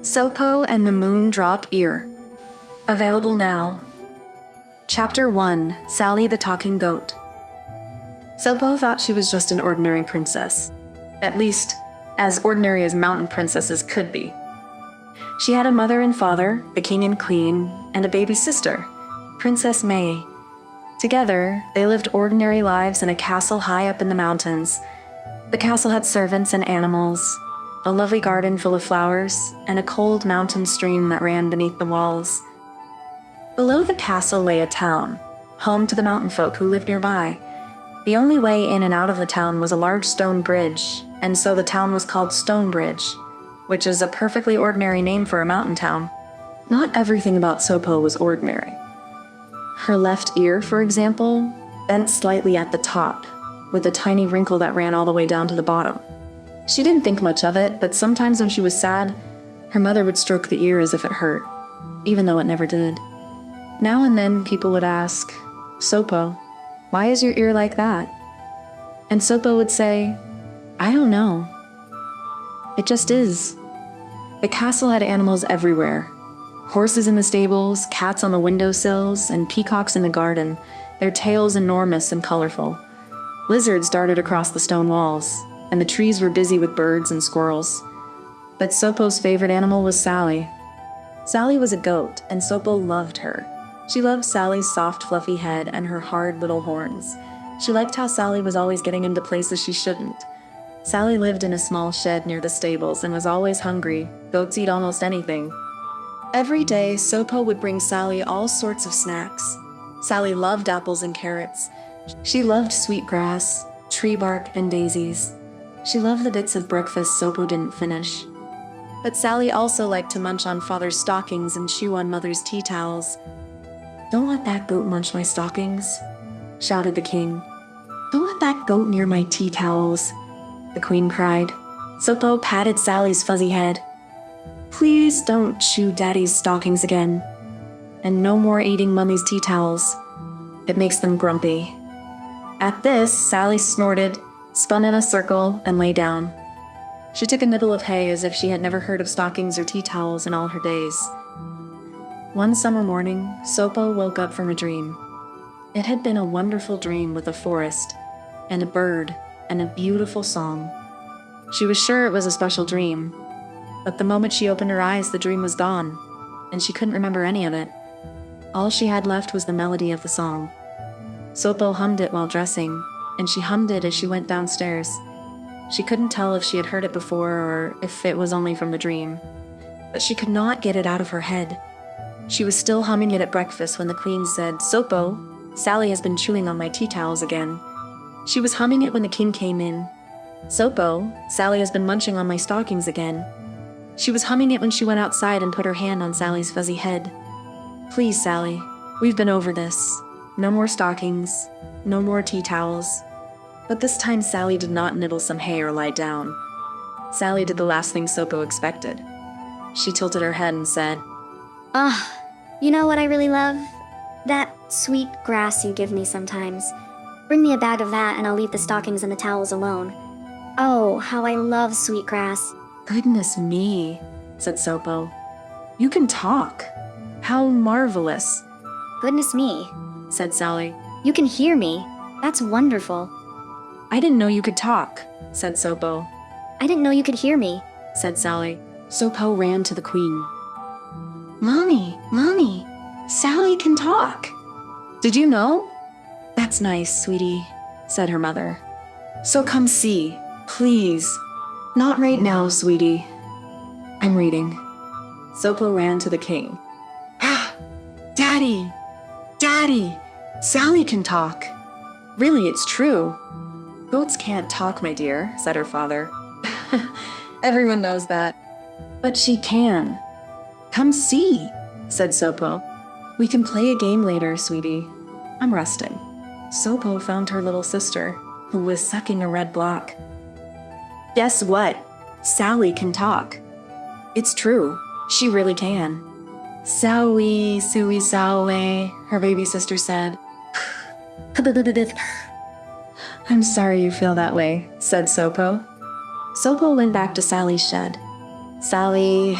Sopo and the Moondrop Ear. Available now. Chapter 1, Sally the Talking Goat. Sopo thought she was just an ordinary princess. At least, as ordinary as mountain princesses could be. She had a mother and father, the king and queen, and a baby sister, Princess May. Together, they lived ordinary lives in a castle high up in the mountains. The castle had servants and animals, a lovely garden full of flowers, and a cold mountain stream that ran beneath the walls. Below the castle lay a town, home to the mountain folk who lived nearby. The only way in and out of the town was a large stone bridge, and so the town was called Stonebridge, which is a perfectly ordinary name for a mountain town. Not everything about Sopo was ordinary. Her left ear, for example, bent slightly at the top, with a tiny wrinkle that ran all the way down to the bottom. She didn't think much of it, but sometimes when she was sad, her mother would stroke the ear as if it hurt, even though it never did. Now and then people would ask, "Sopo, why is your ear like that?" And Sopo would say, "I don't know. It just is." The castle had animals everywhere. Horses in the stables, cats on the windowsills, and peacocks in the garden, their tails enormous and colorful. Lizards darted across the stone walls, and the trees were busy with birds and squirrels. But Sopo's favorite animal was Sally. Sally was a goat, and Sopo loved her. She loved Sally's soft, fluffy head and her hard little horns. She liked how Sally was always getting into places she shouldn't. Sally lived in a small shed near the stables and was always hungry. Goats eat almost anything. Every day, Sopo would bring Sally all sorts of snacks. Sally loved apples and carrots. She loved sweet grass, tree bark, and daisies. She loved the bits of breakfast Sopo didn't finish. But Sally also liked to munch on Father's stockings and chew on Mother's tea towels. "Don't let that goat munch my stockings," shouted the king. "Don't let that goat near my tea towels," the queen cried. Sopo patted Sally's fuzzy head. "Please don't chew Daddy's stockings again. And no more eating Mummy's tea towels. It makes them grumpy." At this, Sally snorted, spun in a circle, and lay down. She took a nibble of hay as if she had never heard of stockings or tea towels in all her days. One summer morning, Sopo woke up from a dream. It had been a wonderful dream with a forest, and a bird, and a beautiful song. She was sure it was a special dream, but the moment she opened her eyes, the dream was gone, and she couldn't remember any of it. All she had left was the melody of the song. Sopo hummed it while dressing, and she hummed it as she went downstairs. She couldn't tell if she had heard it before or if it was only from the dream, but she could not get it out of her head. She was still humming it at breakfast when the queen said, "Sopo, Sally has been chewing on my tea towels again." She was humming it when the king came in. "Sopo, Sally has been munching on my stockings again." She was humming it when she went outside and put her hand on Sally's fuzzy head. "Please, Sally, we've been over this. No more stockings, no more tea towels." But this time Sally did not nibble some hay or lie down. Sally did the last thing Sopo expected. She tilted her head and said, You know what I really love? That sweet grass you give me sometimes. Bring me a bag of that and I'll leave the stockings and the towels alone. Oh, how I love sweet grass." "Goodness me," said Sopo. "You can talk. How marvelous," "Goodness me," said Sally. "you can hear me. That's wonderful." "I didn't know you could talk," said Sopo. "I didn't know you could hear me," said Sally. Sopo ran to the queen. Mommy, Sally can talk." "Did you know?" "That's nice, sweetie," said her mother. "So come see, please." "Not right now, sweetie. I'm reading." Sopo ran to the king. "Ah, Daddy! Sally can talk." "Really, it's true." "Goats can't talk, my dear," said her father. "Everyone knows that." "But she can." "Come see," said Sopo. "We can play a game later, sweetie. I'm resting." Sopo found her little sister, who was sucking a red block. "Guess what? Sally can talk." "It's true. She really can." "Sowie, suey, sowie," her baby sister said. "I'm sorry you feel that way," said Sopo. Sopo went back to Sally's shed. "Sally,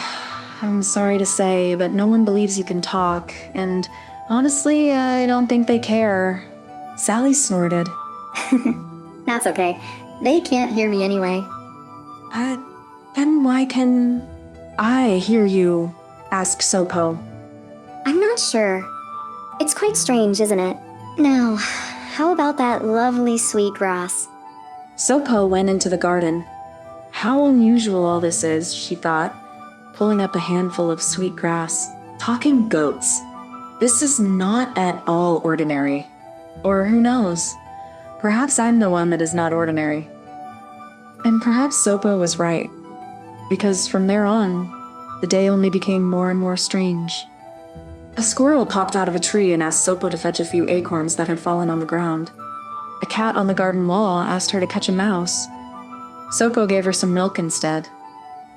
I'm sorry to say, but no one believes you can talk, and honestly, I don't think they care. Sally snorted. That's okay. They can't hear me anyway. Then why can I hear you? Asked Sopo. I'm not sure. It's quite strange, isn't it? Now, how about that lovely sweet grass? Sopo went into the garden. How unusual all this is, she thought, pulling up a handful of sweet grass. Talking goats. This is not at all ordinary. Or who knows? Perhaps I'm the one that is not ordinary. And perhaps Sopo was right, because from there on, the day only became more and more strange. A squirrel popped out of a tree and asked Sopo to fetch a few acorns that had fallen on the ground. A cat on the garden wall asked her to catch a mouse. Sopo gave her some milk instead.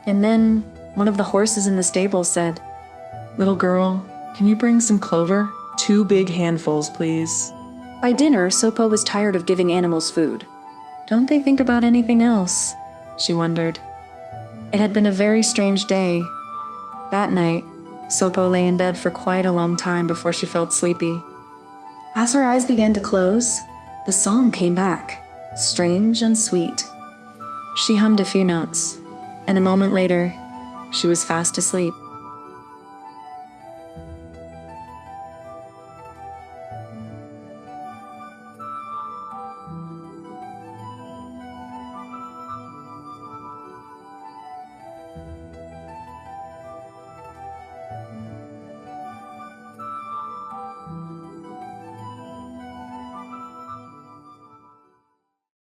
And then one of the horses in the stable said, "Little girl, can you bring some clover? 2 big handfuls, please." By dinner, Sopo was tired of giving animals food. Don't they think about anything else? She wondered. It had been a very strange day. That night, Sopo lay in bed for quite a long time before she felt sleepy. As her eyes began to close, the song came back, strange and sweet. She hummed a few notes, and a moment later, she was fast asleep.